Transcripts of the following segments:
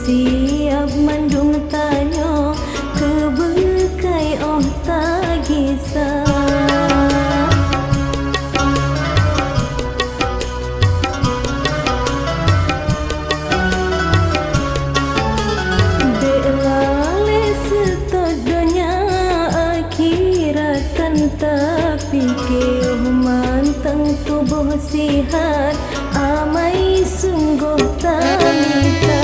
bersiap mandung tanya kebekai oh tak kisah. Tapi keu manteng tubuh sihat amai sungguh tak minta.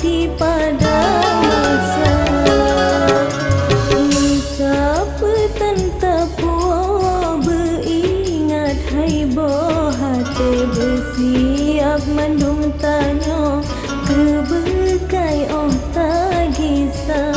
Di pada masa Misa petan tapuh beringat hai boh hati bersiap mandung tanya kebekai oh tak kisah.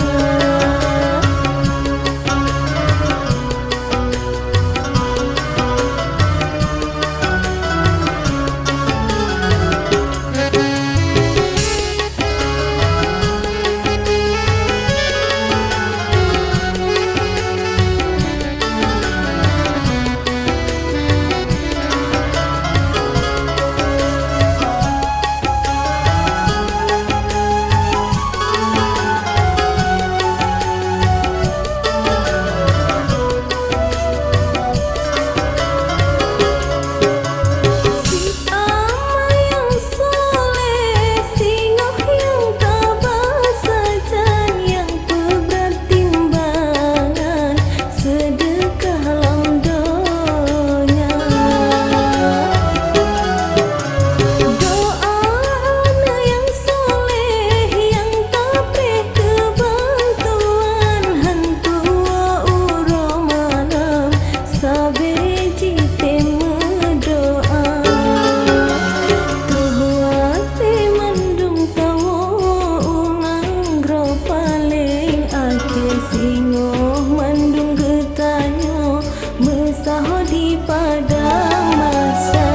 Singoh mandung getanya mesah di pada masa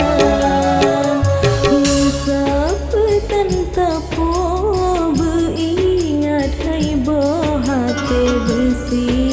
Misa petan tapuh beringat hai boh hati bersih